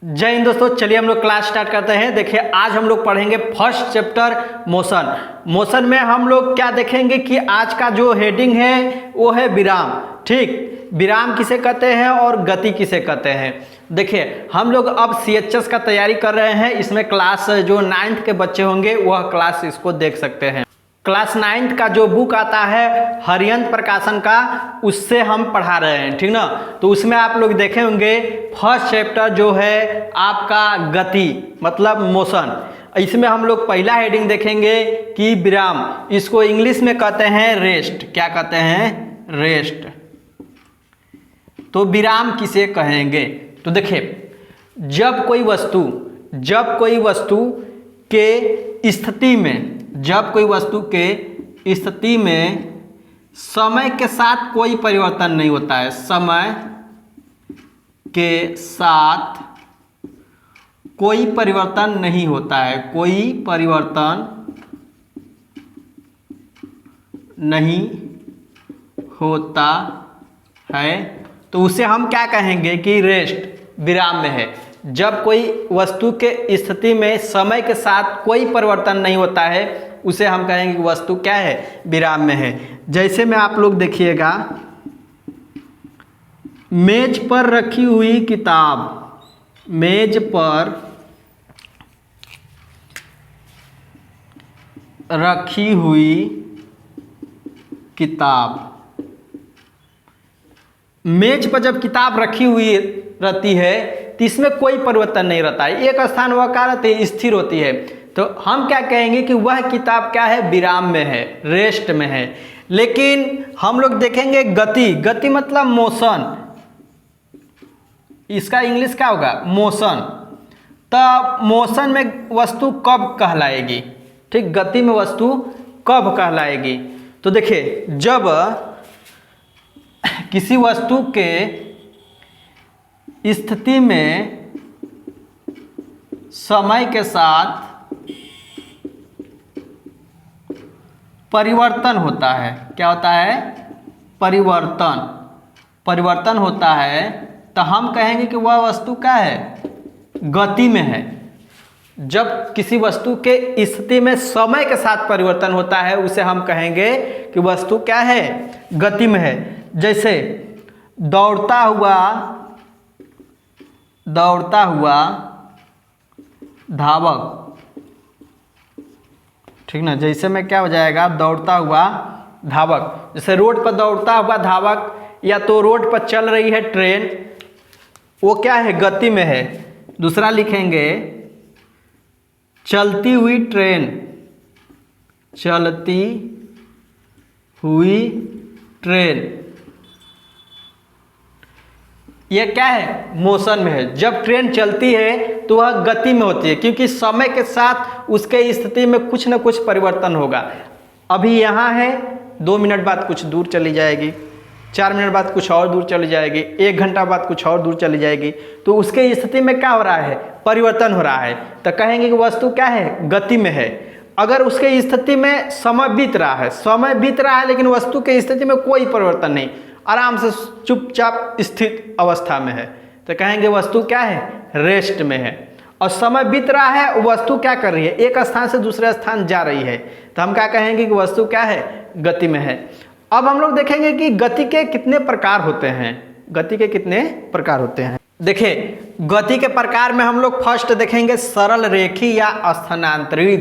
जय हिंद दोस्तों, चलिए हम लोग क्लास स्टार्ट करते हैं। देखिए आज हम लोग पढ़ेंगे फर्स्ट चैप्टर मोशन में हम लोग क्या देखेंगे कि आज का जो हेडिंग है वो है विराम। ठीक, विराम किसे कहते हैं और गति किसे कहते हैं। देखिए हम लोग अब CHS का तैयारी कर रहे हैं। इसमें क्लास जो 9th के बच्चे होंगे वह क्लास इसको देख सकते हैं। क्लास 9th का जो बुक आता है हरियंत प्रकाशन का, उससे हम पढ़ा रहे हैं, ठीक ना। तो उसमें आप लोग देखे होंगे फर्स्ट चैप्टर जो है आपका गति मतलब मोशन। इसमें हम लोग पहला हेडिंग देखेंगे कि विराम, इसको इंग्लिश में कहते हैं रेस्ट। क्या कहते हैं? रेस्ट। तो विराम किसे कहेंगे? तो देखिए जब कोई वस्तु के स्थिति में समय के साथ कोई परिवर्तन नहीं होता है, समय के साथ कोई परिवर्तन नहीं होता है, कोई परिवर्तन नहीं होता है, तो उसे हम क्या कहेंगे कि रेस्ट, विराम में है। जब कोई वस्तु के स्थिति में समय के साथ कोई परिवर्तन नहीं होता है उसे हम कहेंगे कि वस्तु क्या है? विराम में है। जैसे में आप लोग देखिएगा, मेज पर रखी हुई किताब, मेज पर जब किताब रखी हुई रहती है तो इसमें कोई परिवर्तन नहीं रहता है, एक स्थान वह क्या रहती है? स्थिर होती है। तो हम क्या कहेंगे कि वह किताब क्या है? विराम में है, रेस्ट में है। लेकिन हम लोग देखेंगे गति मतलब मोशन, इसका इंग्लिश क्या होगा? मोशन। तब मोशन में वस्तु कब कहलाएगी? ठीक, गति में वस्तु कब कहलाएगी? तो देखिए जब किसी वस्तु के स्थिति में समय के साथ परिवर्तन होता है, क्या होता है? परिवर्तन होता है, तो हम कहेंगे कि वह वस्तु क्या है? गति में है। जब किसी वस्तु के स्थिति में समय के साथ परिवर्तन होता है उसे हम कहेंगे कि वस्तु क्या है? गति में है। जैसे दौड़ता हुआ धावक, ठीक ना। जैसे में क्या हो जाएगा? दौड़ता हुआ धावक। जैसे रोड पर दौड़ता हुआ धावक, या तो रोड पर चल रही है ट्रेन, वो क्या है? गति में है। दूसरा लिखेंगे चलती हुई ट्रेन, ये क्या है? मोशन में है। जब ट्रेन चलती है तो वह गति में होती है, क्योंकि समय के साथ उसके स्थिति में कुछ न कुछ परिवर्तन होगा। अभी यहाँ है, 2 मिनट बाद कुछ दूर चली जाएगी, 4 मिनट बाद कुछ और दूर चली जाएगी, 1 घंटा बाद कुछ और दूर चली जाएगी। तो उसके स्थिति में क्या हो रहा है? परिवर्तन हो रहा है। तो कहेंगे कि वस्तु क्या है? गति में है। अगर उसके स्थिति में समय बीत रहा है लेकिन वस्तु के स्थिति में कोई परिवर्तन नहीं, आराम से चुपचाप स्थित अवस्था में है, तो कहेंगे वस्तु क्या है? रेस्ट में है। और समय बीत रहा है, वस्तु क्या कर रही है? एक स्थान से दूसरे स्थान जा रही है, तो हम क्या कहेंगे कि वस्तु क्या है? गति में है। अब हम लोग देखेंगे कि गति के कितने प्रकार होते हैं। देखिए गति के प्रकार में हम लोग फर्स्ट देखेंगे सरल रेखी या स्थानांतरी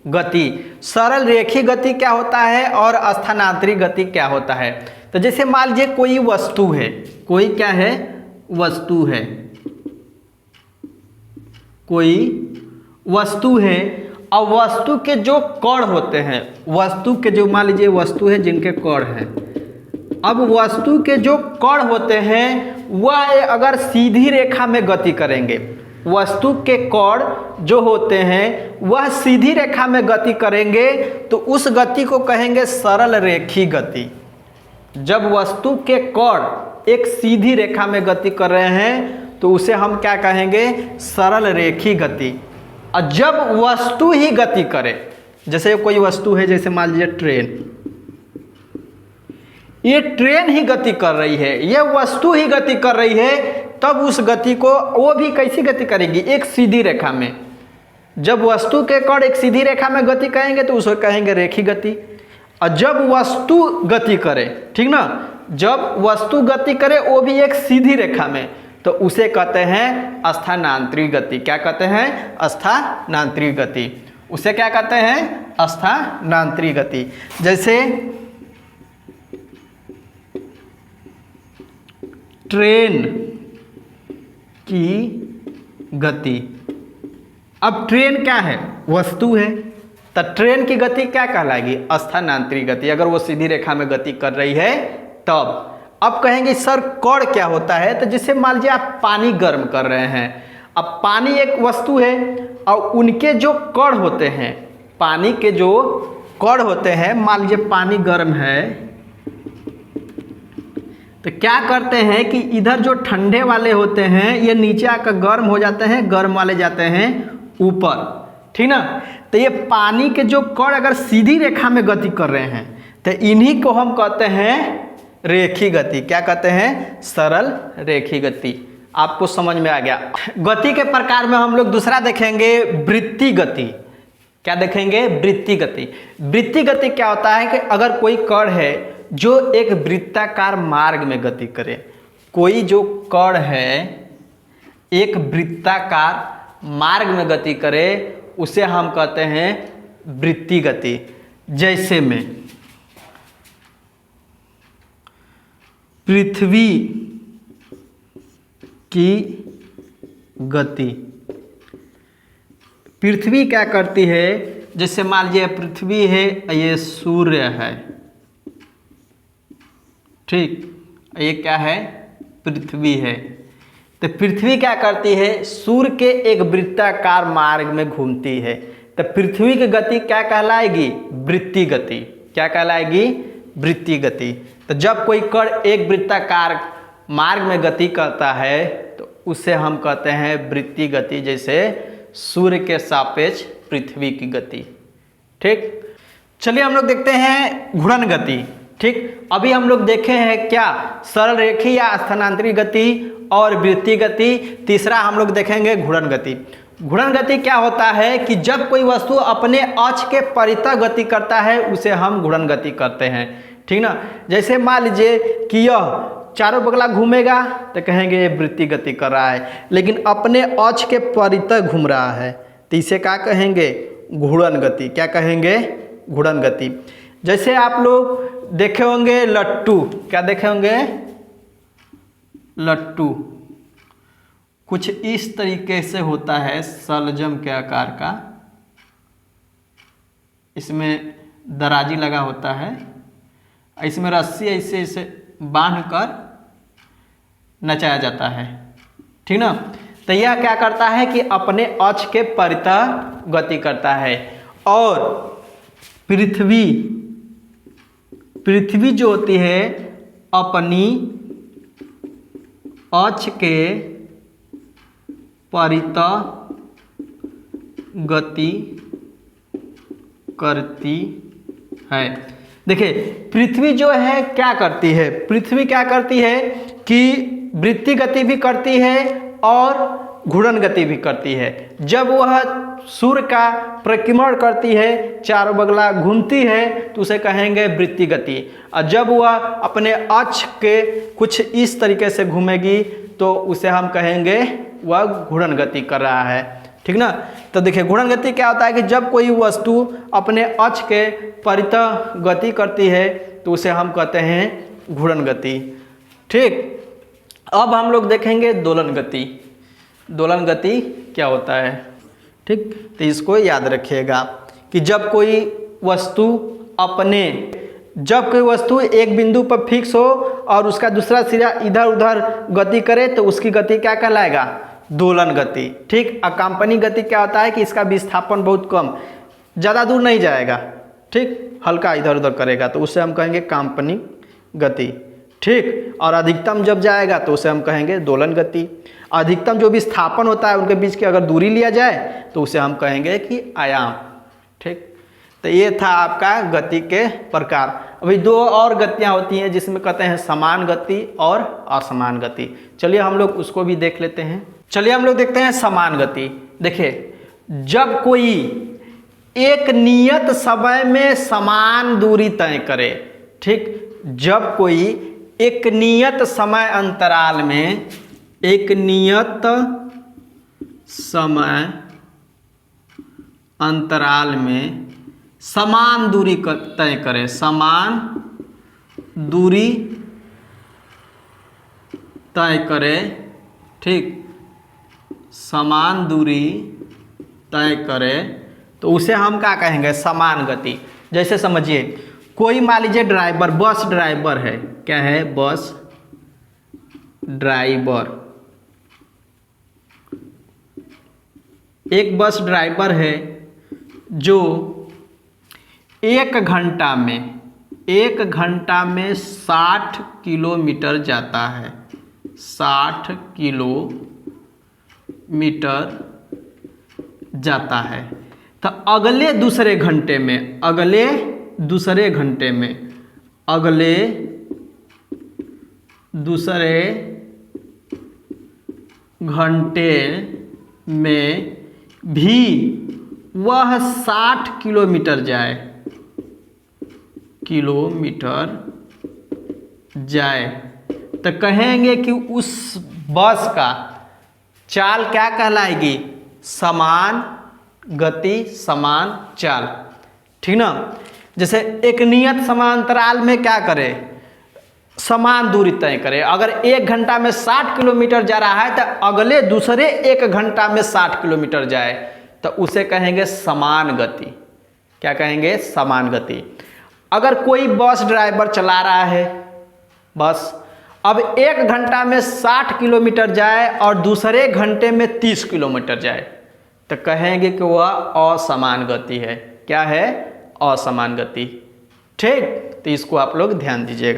गति। सरल रेखी गति क्या होता है और स्थानांतरी गति क्या होता है? तो जैसे मान लीजिए कोई वस्तु है, कोई वस्तु है और वस्तु के जो कण होते हैं, मान लीजिए वस्तु है जिनके कण हैं। अब वस्तु के जो कण होते हैं वह अगर सीधी रेखा में गति करेंगे, वस्तु के कण जो होते हैं वह सीधी रेखा में गति करेंगे, तो उस गति को कहेंगे सरल रेखी गति। जब वस्तु के कण एक सीधी रेखा में गति कर रहे हैं तो उसे हम क्या कहेंगे? सरल रेखी गति। और जब वस्तु ही गति करे, जैसे कोई वस्तु है, जैसे मान लीजिए ट्रेन, ये ट्रेन ही गति कर रही है, ये वस्तु ही गति कर रही है, तब उस गति को वो भी कैसी गति करेगी, एक सीधी रेखा में। जब वस्तु के कण एक सीधी रेखा में गति करेंगे तो उसको कहेंगे रेखी गति। और जब वस्तु गति करे, ठीक ना, जब वस्तु गति करे वो भी एक सीधी रेखा में, तो उसे कहते हैं स्थानांतरित गति। क्या कहते हैं? स्थानांतरित गति। उसे क्या कहते हैं? स्थानांतरित गति। जैसे ट्रेन की गति। अब ट्रेन क्या है? वस्तु है, तो ट्रेन की गति क्या कहलाएगी? स्थानांतरित गति। अगर वो सीधी रेखा में गति कर रही है तब। अब कहेंगे सर कण क्या होता है? तो जैसे मान लीजिए आप पानी गर्म कर रहे हैं, अब पानी एक वस्तु है और उनके जो कण होते हैं, पानी के जो कण होते हैं, मान लीजिए पानी गर्म है, तो क्या करते हैं कि इधर जो ठंडे वाले होते हैं ये नीचे आकर गर्म हो जाते हैं, गर्म वाले जाते हैं ऊपर, ठीक ना। तो ये पानी के जो कण अगर सीधी रेखा में गति कर रहे हैं तो इन्हीं को हम कहते हैं रेखी गति। क्या कहते हैं? सरल रेखी गति। आपको समझ में आ गया। गति के प्रकार में हम लोग दूसरा देखेंगे वृत्तीय गति। क्या देखेंगे? वृत्तीय गति। वृत्तीय गति क्या होता है कि अगर कोई कण है जो एक वृत्ताकार मार्ग में गति करे, कोई जो कण है एक वृत्ताकार मार्ग में गति करे, उसे हम कहते हैं वृत्तीय गति। जैसे में पृथ्वी की गति। पृथ्वी क्या करती है? जैसे मान लीजिए पृथ्वी है, ये सूर्य है, ठीक, ये क्या है? पृथ्वी है। तो पृथ्वी क्या करती है? सूर्य के एक वृत्ताकार मार्ग में घूमती है, तो पृथ्वी की गति क्या कहलाएगी? वृत्तीय गति। क्या कहलाएगी? वृत्तीय गति। तो जब कोई कण एक वृत्ताकार मार्ग में गति करता है तो उसे हम कहते हैं वृत्तीय गति। जैसे सूर्य के सापेक्ष पृथ्वी की गति, ठीक। चलिए हम लोग देखते हैं घूर्णन गति, ठीक। अभी हम लोग देखे हैं क्या? सरल रेखी या स्थानांतरित गति और वृत्तीय गति। तीसरा हम लोग देखेंगे घूर्णन गति। घूर्णन गति क्या होता है कि जब कोई वस्तु अपने अक्ष के परितः गति करता है उसे हम घूर्णन गति करते हैं, ठीक ना। जैसे मान लीजिए कि यह चारों बगला घूमेगा तो कहेंगे ये वृत्तीय गति कर रहा है, लेकिन अपने अक्ष के परितः घूम रहा है तो इसे क्या कहेंगे? घूर्णन गति। क्या कहेंगे? घूर्णन गति। जैसे आप लोग देखे होंगे लट्टू। क्या देखे होंगे? लट्टू कुछ इस तरीके से होता है, सलजम के आकार का, इसमें दराजी लगा होता है, इसमें रस्सी ऐसे ऐसे बांध कर नचाया जाता है, ठीक ना। तो यह क्या करता है कि अपने अक्ष के परितः गति करता है। और पृथ्वी जो होती है अपनी अक्ष के परितः गति करती है। देखिए पृथ्वी जो है क्या करती है? पृथ्वी क्या करती है कि वृत्तीय गति भी करती है और घूर्णन गति भी करती है। जब वह सूर्य का परिक्रमण करती है, चारों बगला घूमती है, तो उसे कहेंगे वृत्तीय गति। और जब वह अपने अक्ष के कुछ इस तरीके से घूमेगी तो उसे हम कहेंगे वह घूर्णन गति कर रहा है, ठीक ना। तो देखिए घूर्णन गति क्या होता है कि जब कोई वस्तु अपने अक्ष के परितः गति करती है तो उसे हम कहते हैं घूर्णन गति, ठीक। अब हम लोग देखेंगे दोलन गति। दोलन गति क्या होता है, ठीक। तो इसको याद रखिएगा कि जब कोई वस्तु एक बिंदु पर फिक्स हो और उसका दूसरा सिरा इधर उधर गति करे तो उसकी गति क्या कहलाएगा? दोलन गति, ठीक। अकाम्पनिक गति क्या होता है कि इसका विस्थापन बहुत कम, ज़्यादा दूर नहीं जाएगा, ठीक, हल्का इधर उधर करेगा, तो उसे हम कहेंगे काम्पनिक गति, ठीक। और अधिकतम जब जाएगा तो उसे हम कहेंगे दोलन गति। अधिकतम जो विस्थापन होता है उनके बीच की अगर दूरी लिया जाए तो उसे हम कहेंगे कि आयाम, ठीक। तो ये था आपका गति के प्रकार। अभी दो और गतियां होती हैं जिसमें कहते हैं समान गति और असमान गति। चलिए हम लोग उसको भी देख लेते हैं। चलिए हम लोग देखते हैं समान गति। देखिए, जब कोई एक नियत समय में समान दूरी तय करे, ठीक, जब कोई एक नियत समय अंतराल में, एक नियत समय अंतराल में समान दूरी तय करे, समान दूरी तय करे, ठीक, समान दूरी तय करे, तो उसे हम क्या कहेंगे, समान गति। जैसे समझिए, कोई मान लीजिए ड्राइवर, बस ड्राइवर है, क्या है, बस ड्राइवर, एक बस ड्राइवर है जो एक घंटा में 60 किलोमीटर जाता है, 60 किलोमीटर जाता है। तो अगले दूसरे घंटे में, अगले दूसरे घंटे में भी वह 60 किलोमीटर जाए तो कहेंगे कि उस बस का चाल क्या कहलाएगी, समान गति, समान चाल, ठीक ना। जैसे एक नियत समांतराल में क्या करे, समान दूरी तय करे। अगर एक घंटा में 60 किलोमीटर जा रहा है तो अगले दूसरे एक घंटा में 60 किलोमीटर जाए तो उसे कहेंगे समान गति। क्या कहेंगे, समान गति। अगर कोई बस ड्राइवर चला रहा है बस, अब एक घंटा में 60 किलोमीटर जाए और दूसरे घंटे में 30 किलोमीटर जाए तो कहेंगे कि वह असमान गति है। क्या है, असमान गति, ठीक। तो इसको आप लोग ध्यान दीजिएगा।